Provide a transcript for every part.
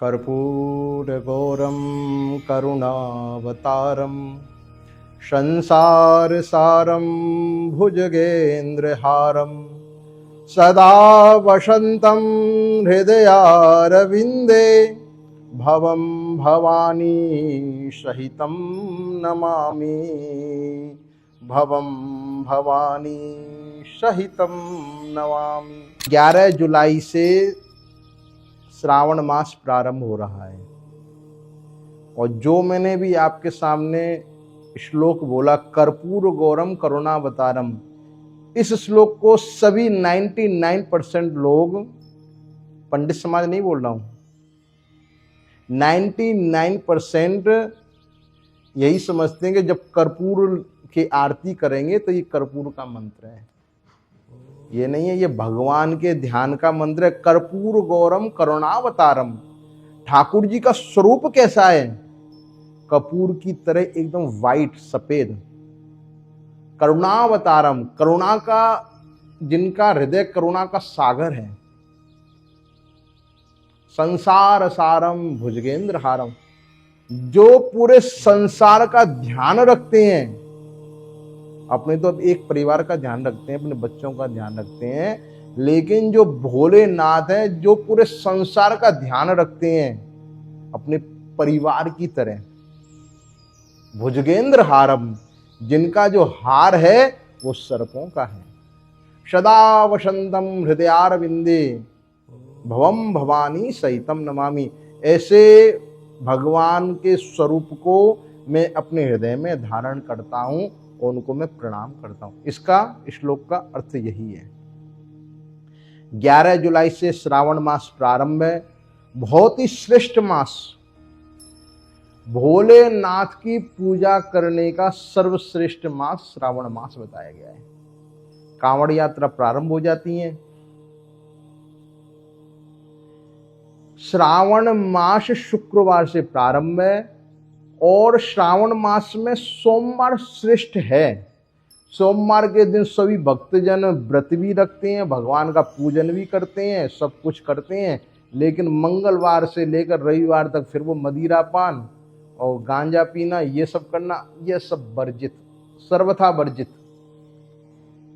कर्पूरगौरं करुणावतारं संसारसारं भुजगेन्द्रहारं सदा वसन्तं हृदयारविन्दे भवं भवानी सहितं नमामि। भवं भवानी सहितं नमामि। 11 जुलाई से श्रावण मास प्रारंभ हो रहा है और जो मैंने भी आपके सामने श्लोक बोला कर्पूर गौरम करुणावतारम, इस श्लोक को सभी 99% लोग, पंडित समाज नहीं बोल रहा हूं, 99% यही समझते हैं कि जब कर्पूर की आरती करेंगे तो ये कर्पूर का मंत्र है। ये नहीं है, ये भगवान के ध्यान का मंत्र है। कर्पूर गौरम करुणावतारम। ठाकुर जी का स्वरूप कैसा है? कपूर की तरह एकदम वाइट, सफेद। करुणावतारम, करुणा का, जिनका हृदय करुणा का सागर है। संसार सारम भुजगेंद्र हारम, जो पूरे संसार का ध्यान रखते हैं। अपने तो एक परिवार का ध्यान रखते हैं, अपने बच्चों का ध्यान रखते हैं, लेकिन जो भोलेनाथ है, जो पूरे संसार का ध्यान रखते हैं अपने परिवार की तरह। भुजगेंद्र हारम, जिनका जो हार है वो सर्पों का है। सदा वसंतम हृदयारविंदे भवम भवानी सहितम नमामि। ऐसे भगवान के स्वरूप को मैं अपने हृदय में धारण करता हूं, उनको मैं प्रणाम करता हूं। इसका, श्लोक का अर्थ यही है। 11 जुलाई से श्रावण मास प्रारंभ है। बहुत ही श्रेष्ठ मास, भोलेनाथ की पूजा करने का सर्वश्रेष्ठ मास श्रावण मास बताया गया है। कांवड़ यात्रा प्रारंभ हो जाती है। श्रावण मास शुक्रवार से प्रारंभ है और श्रावण मास में सोमवार श्रेष्ठ है। सोमवार के दिन सभी भक्तजन व्रत भी रखते हैं, भगवान का पूजन भी करते हैं, सब कुछ करते हैं। लेकिन मंगलवार से लेकर रविवार तक फिर वो मदिरा पान और गांजा पीना, ये सब करना, ये सब वर्जित, सर्वथा वर्जित।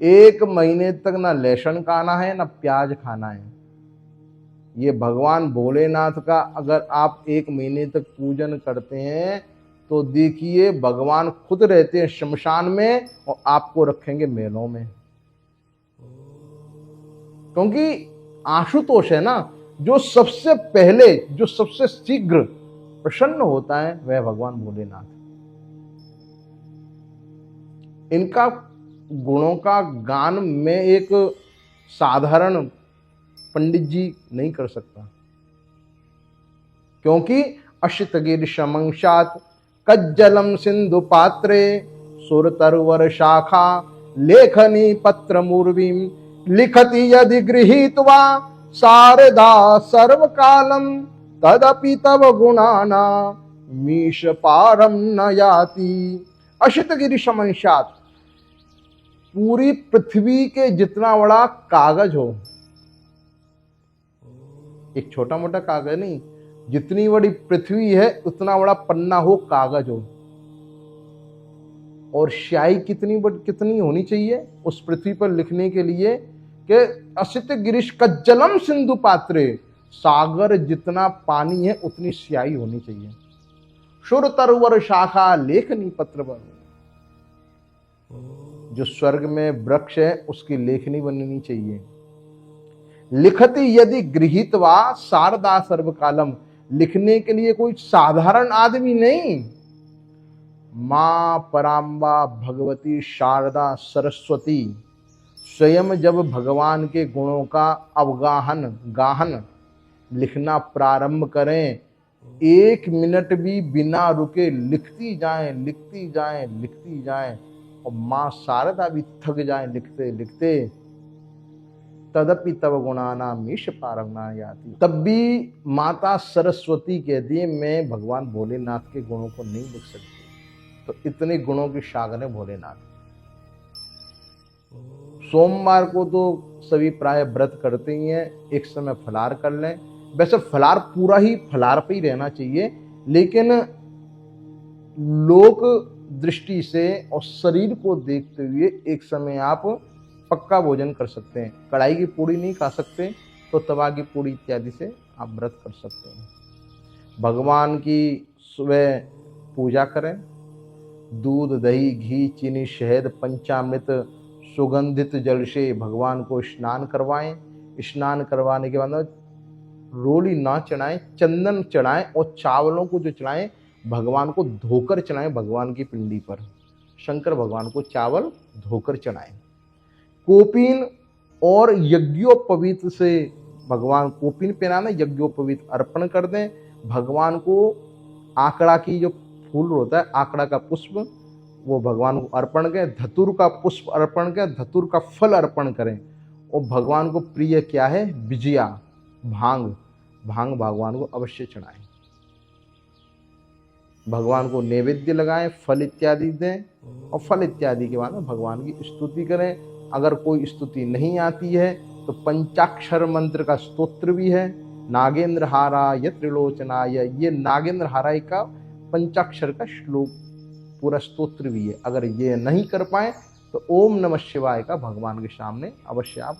1 महीने तक ना लहसुन खाना है, ना प्याज खाना है। ये भगवान भोलेनाथ का अगर आप 1 महीने तक पूजन करते हैं तो देखिए, भगवान खुद रहते हैं शमशान में और आपको रखेंगे मेलों में। क्योंकि आशुतोष है ना, जो सबसे पहले, जो सबसे शीघ्र प्रसन्न होता है वह भगवान भोलेनाथ। इनका गुणों का गान में एक साधारण पंडित जी नहीं कर सकता, क्योंकि अशितगिर शमंशात कज्जलम सिंधु पात्रे सुरतरुवर शाखा लेखनी पत्र मूर्वीम लिखति यदि गृहीत्वा शारदा सर्वकालम तदपि तव गुणाना मीश पारम न याति। अशितगिरि शमंशात, पूरी पृथ्वी के जितना बड़ा कागज हो, एक छोटा मोटा कागज नहीं, जितनी बड़ी पृथ्वी है उतना बड़ा पन्ना हो, कागज हो। और स्याही कितनी होनी चाहिए उस पृथ्वी पर लिखने के लिए कि असित गिरीश कज्जलम सिंधु पात्रे, सागर जितना पानी है उतनी स्याही होनी चाहिए। शुर तरवर शाखा लेखनी पत्र पर, जो स्वर्ग में वृक्ष है उसकी लेखनी बननी चाहिए। लिखति यदि गृहीत्वा शारदा सर्वकालम, लिखने के लिए कोई साधारण आदमी नहीं, मां पराम्बा भगवती शारदा सरस्वती स्वयं जब भगवान के गुणों का गाहन लिखना प्रारंभ करें, 1 मिनट भी बिना रुके लिखती जाएं और मां शारदा भी थक जाएं लिखते लिखते। तदपि तव गुणाना मीश पारम न याति, तब भी माता सरस्वती कहती है मैं भगवान भोलेनाथ के गुणों को नहीं लिख सकती। तो इतने गुणों की सागर है भोलेनाथ। सोमवार को तो सभी प्राय व्रत करते ही हैं, एक समय फलाहार कर लें। वैसे फलाहार पूरा ही फलाहार पे ही रहना चाहिए, लेकिन लोक दृष्टि से और शरीर को देखते हुए एक समय आप पक्का भोजन कर सकते हैं। कढ़ाई की पूड़ी नहीं खा सकते तो तवा की पूड़ी इत्यादि से आप व्रत कर सकते हैं। भगवान की सुबह पूजा करें, दूध, दही, घी, चीनी, शहद, पंचामृत, सुगंधित जल से भगवान को स्नान करवाएं। स्नान करवाने के बाद रोली ना चढ़ाएं, चंदन चढ़ाएं और चावलों को जो चढ़ाएं भगवान को धोकर चढ़ाएं। भगवान की पिंडी पर शंकर भगवान को चावल धोकर चढ़ाएं। कोपीन और यज्ञोपवीत से भगवान कोपीन पहनाना, यज्ञोपवीत अर्पण कर दें। भगवान को आंकड़ा की जो फूल होता है, आंकड़ा का पुष्प, वो भगवान को अर्पण करें। धतूर का पुष्प अर्पण करें, धतूर का फल अर्पण करें। और भगवान को प्रिय क्या है? विजया, भांग। भांग भगवान को अवश्य चढ़ाएं। भगवान को नैवेद्य लगाएं, फल इत्यादि दें और फल इत्यादि के बाद में भगवान की स्तुति करें। अगर कोई स्तुति नहीं आती है तो पंचाक्षर मंत्र का स्तोत्र भी है, नागेंद्र हाराय त्रिलोचनाय। ये नागेंद्र हाराय का पंचाक्षर का श्लोक पूरा स्तोत्र भी है। अगर ये नहीं कर पाए तो ओम नमः शिवाय का भगवान के सामने अवश्य आप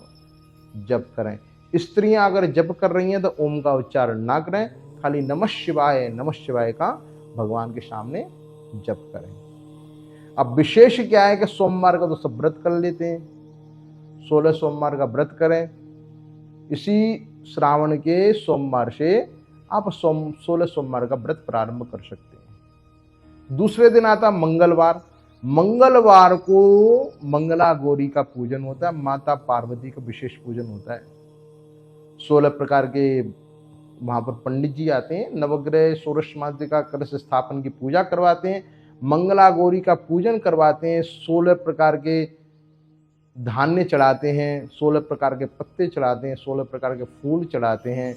जप करें। स्त्रियां अगर जप कर रही हैं तो ओम का उच्चारण ना करें, खाली नमः शिवाय का भगवान के सामने जप करें। अब विशेष क्या है कि सोमवार का तो सब व्रत कर लेते हैं, 16 सोमवार का व्रत करें। इसी श्रावण के सोमवार से आप 16 सोमवार का व्रत प्रारंभ कर सकते हैं। दूसरे दिन आता मंगलवार। मंगलवार को मंगला गौरी का पूजन होता है, माता पार्वती का विशेष पूजन होता है। 16 प्रकार के वहाँ पर पंडित जी आते हैं, नवग्रह षोडश माध्यिका कलश स्थापन की पूजा करवाते हैं, मंगला गौरी का पूजन करवाते हैं, 16 प्रकार के धान्य चढ़ाते हैं, 16 प्रकार के पत्ते चढ़ाते हैं, 16 प्रकार के फूल चढ़ाते हैं,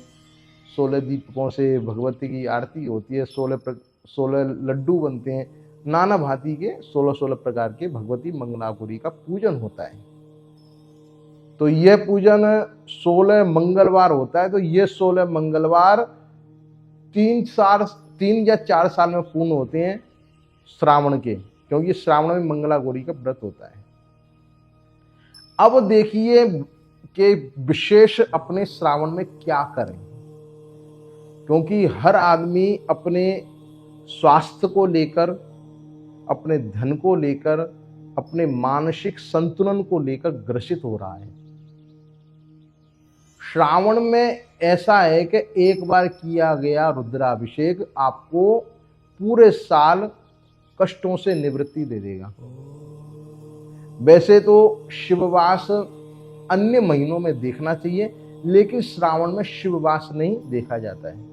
16 दीपकों से भगवती की आरती होती है, 16 लड्डू बनते हैं, नाना भांति के 16 प्रकार के भगवती मंगला गौरी का पूजन होता है। तो यह पूजन 16 मंगलवार होता है। तो ये 16 मंगलवार 3 या 4 साल में पूर्ण होते हैं श्रावण के, क्योंकि श्रावण में मंगला गौरी का व्रत होता है। अब देखिए कि विशेष अपने श्रावण में क्या करें, क्योंकि हर आदमी अपने स्वास्थ्य को लेकर, अपने धन को लेकर, अपने मानसिक संतुलन को लेकर ग्रसित हो रहा है। श्रावण में ऐसा है कि एक बार किया गया रुद्राभिषेक आपको पूरे साल कष्टों से निवृत्ति दे देगा। वैसे तो शिववास अन्य महीनों में देखना चाहिए, लेकिन श्रावण में शिववास नहीं देखा जाता है।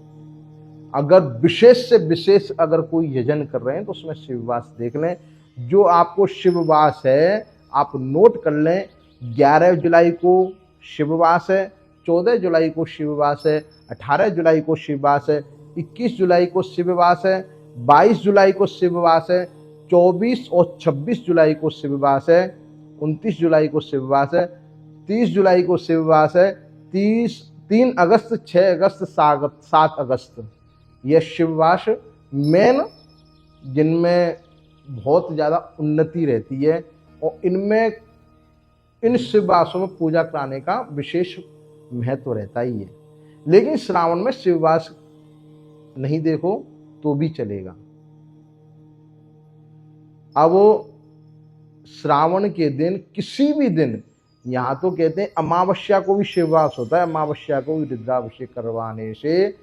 अगर विशेष से विशेष अगर कोई यजन कर रहे हैं तो उसमें शिववास देख लें। जो आपको शिववास है आप नोट कर लें। 11 जुलाई को शिववास है, 14 जुलाई को शिववास है, 18 जुलाई को शिववास है, 21 जुलाई को शिववास है, 22 जुलाई को शिववास है, 24 और 26 जुलाई को शिववास है, 29 जुलाई को शिववास है, 30 जुलाई को शिववास है, 3 अगस्त, 6 अगस्त, 7 अगस्त, यह शिववास मेन जिनमें बहुत ज़्यादा उन्नति रहती है और इनमें इन शिववासों में पूजा कराने का विशेष महत्व रहता ही है। लेकिन श्रावण में शिववास नहीं देखो तो भी चलेगा। अब श्रावण के दिन किसी भी दिन, यहाँ तो कहते हैं अमावस्या को भी शिववास होता है, अमावस्या को भी रुद्राभिषेक करवाने से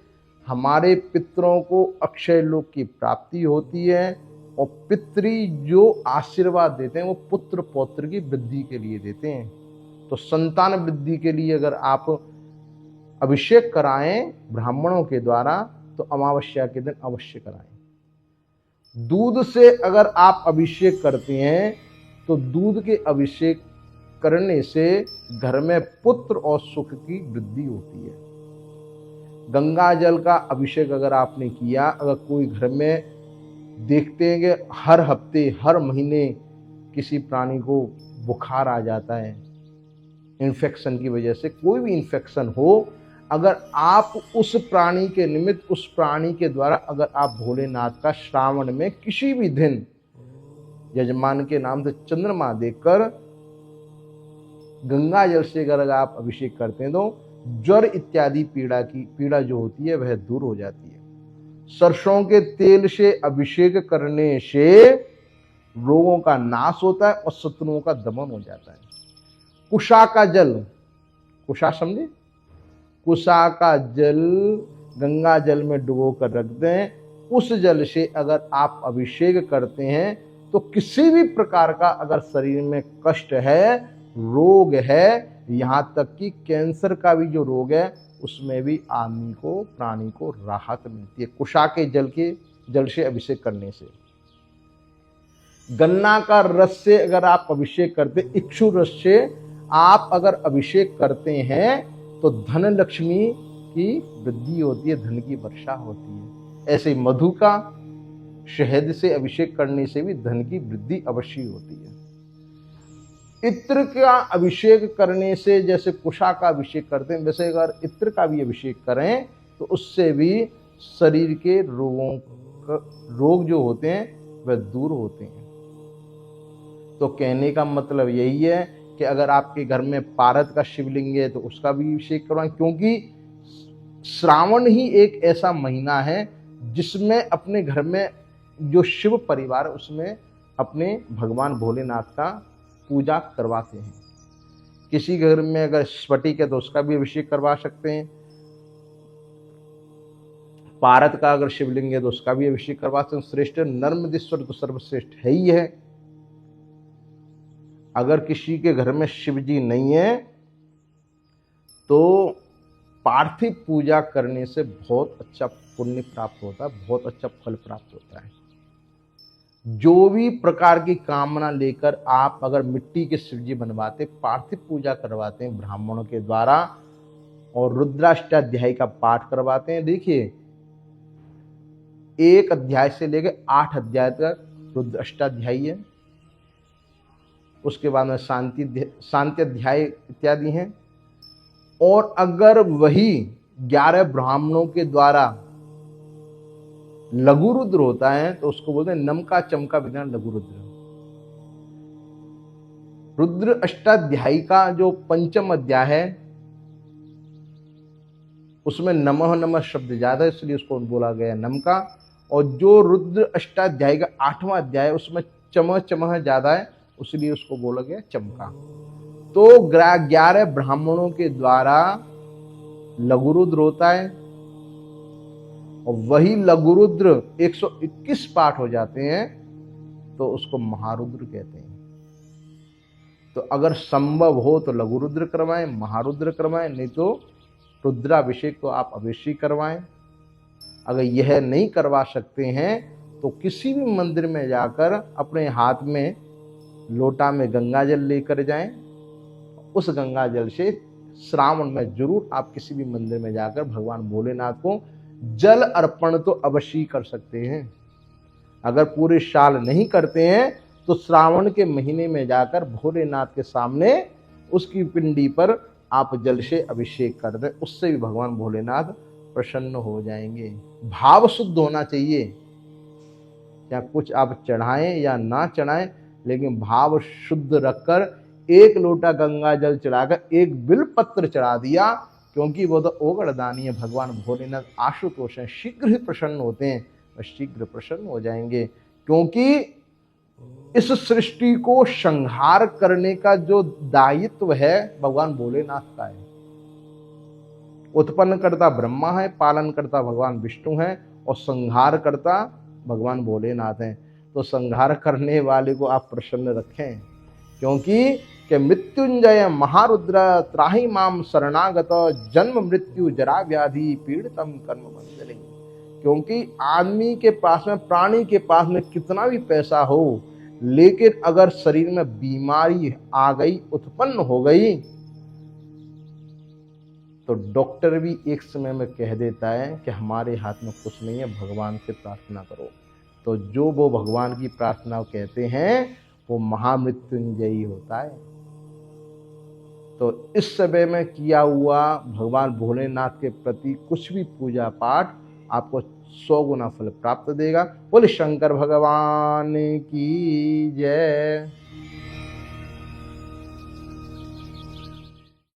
हमारे पितरों को अक्षय लोक की प्राप्ति होती है और पितरी जो आशीर्वाद देते हैं वो पुत्र पौत्र की वृद्धि के लिए देते हैं। तो संतान वृद्धि के लिए अगर आप अभिषेक कराएं ब्राह्मणों के द्वारा तो अमावस्या के दिन अवश्य कराएं। दूध से अगर आप अभिषेक करते हैं तो दूध के अभिषेक करने से घर में पुत्र और सुख की वृद्धि होती है। गंगा जल का अभिषेक अगर आपने किया, अगर कोई घर में देखते हैं कि हर हफ्ते हर महीने किसी प्राणी को बुखार आ जाता है इन्फेक्शन की वजह से, कोई भी इन्फेक्शन हो, अगर आप उस प्राणी के निमित्त, उस प्राणी के द्वारा अगर आप भोलेनाथ का श्रावण में किसी भी दिन यजमान के नाम से चंद्रमा देकर गंगा जल से अगर आप अभिषेक करते हैं तो ज्वर इत्यादि पीड़ा जो होती है वह दूर हो जाती है। सरसों के तेल से अभिषेक करने से रोगों का नाश होता है और शत्रुओं का दमन हो जाता है। कुशा का जल, कुशा समझे, कुशा का जल गंगा जल में डुबो कर रख दें, उस जल से अगर आप अभिषेक करते हैं तो किसी भी प्रकार का अगर शरीर में कष्ट है, रोग है, यहाँ तक कि कैंसर का भी जो रोग है उसमें भी आदमी को, प्राणी को राहत मिलती है कुशा के जल से अभिषेक करने से। गन्ना का रस से अगर आप अभिषेक करते, इक्षु रस से आप अगर अभिषेक करते हैं तो धन लक्ष्मी की वृद्धि होती है, धन की वर्षा होती है। ऐसे मधु का, शहद से अभिषेक करने से भी धन की वृद्धि अवश्य होती है। इत्र का अभिषेक करने से, जैसे कुशा का अभिषेक करते हैं, वैसे अगर इत्र का भी अभिषेक करें तो उससे भी शरीर के रोग जो होते हैं वह दूर होते हैं। तो कहने का मतलब यही है कि अगर आपके घर में पारद का शिवलिंग है तो उसका भी अभिषेक करवाएं, क्योंकि श्रावण ही एक ऐसा महीना है जिसमें अपने घर में जो शिव परिवार उसमें अपने भगवान भोलेनाथ का पूजा करवाते हैं। किसी घर में अगर स्फटिक है तो उसका भी अभिषेक करवा सकते हैं। पारद का अगर शिवलिंग है तो उसका भी अभिषेक करवा सकते हैं। श्रेष्ठ नर्मदेश्वर तो सर्वश्रेष्ठ है ही है। अगर किसी के घर में शिव जी नहीं है तो पार्थिव पूजा करने से बहुत अच्छा पुण्य प्राप्त होता है, बहुत अच्छा फल प्राप्त होता है। जो भी प्रकार की कामना लेकर आप अगर मिट्टी के शिवजी बनवाते, पार्थिव पूजा करवाते हैं ब्राह्मणों के द्वारा और रुद्राष्टाध्यायी का पाठ करवाते हैं, देखिए 1 अध्याय से लेकर 8 अध्याय तक रुद्राष्टाध्यायी है, उसके बाद में शांति अध्याय इत्यादि हैं। और अगर वही 11 ब्राह्मणों के द्वारा लघु रुद्र होता है तो उसको बोलते हैं नमका चमका बिना लघु रुद्र। रुद्र अष्टाध्यायी का जो 5वां अध्याय है उसमें नमः नमः शब्द ज्यादा है, इसलिए उसको बोला गया नमका। और जो रुद्र अष्टाध्यायी का 8वां अध्याय है उसमें चमह चमह ज्यादा है, इसलिए उसको बोला गया चमका। तो 11 ब्राह्मणों के द्वारा लघु रुद्र होता है और वही लघु रुद्र 121 पाठ हो जाते हैं तो उसको महारुद्र कहते हैं। तो अगर संभव हो तो लघु रुद्र करवाएं, महारुद्र करवाएं, नहीं तो रुद्राभिषेक को आप अभिषेक करवाएं। अगर यह नहीं करवा सकते हैं तो किसी भी मंदिर में जाकर अपने हाथ में लोटा में गंगा जल लेकर जाएं। उस गंगा जल से श्रावण में जरूर आप किसी भी मंदिर में जाकर भगवान भोलेनाथ को जल अर्पण तो अवश्य कर सकते हैं। अगर पूरे साल नहीं करते हैं तो श्रावण के महीने में जाकर भोलेनाथ के सामने उसकी पिंडी पर आप जल से अभिषेक कर दें, उससे भी भगवान भोलेनाथ प्रसन्न हो जाएंगे। भाव शुद्ध होना चाहिए, या कुछ आप चढ़ाएं या ना चढ़ाएं, लेकिन भाव शुद्ध रखकर 1 लोटा गंगा जल चढ़ाकर 1 बिलपत्र चढ़ा दिया, क्योंकि वो तो ओगड़दानी है। भगवान भोलेनाथ आशुतोष हैं, शीघ्र ही प्रसन्न होते हैं और शीघ्र प्रसन्न हो जाएंगे। क्योंकि इस सृष्टि को संहार करने का जो दायित्व है भगवान भोलेनाथ का है। उत्पन्न करता ब्रह्मा है, पालन करता भगवान विष्णु है और संहार करता भगवान भोलेनाथ हैं। तो संहार करने वाले को आप प्रसन्न रखें, क्योंकि कि मृत्युंजय महारुद्र त्राहि माम शरणागत जन्म मृत्यु जरा व्याधि पीड़ितम कर्म मंजलि। क्योंकि आदमी के पास में, प्राणी के पास में कितना भी पैसा हो, लेकिन अगर शरीर में बीमारी आ गई, उत्पन्न हो गई, तो डॉक्टर भी एक समय में कह देता है कि हमारे हाथ में कुछ नहीं है, भगवान से प्रार्थना करो। तो जो वो भगवान की प्रार्थना कहते हैं वो महामृत्युंजयी होता है। तो इस समय में किया हुआ भगवान भोलेनाथ के प्रति कुछ भी पूजा पाठ आपको 100 गुना फल प्राप्त देगा। बोले शंकर भगवान की जय।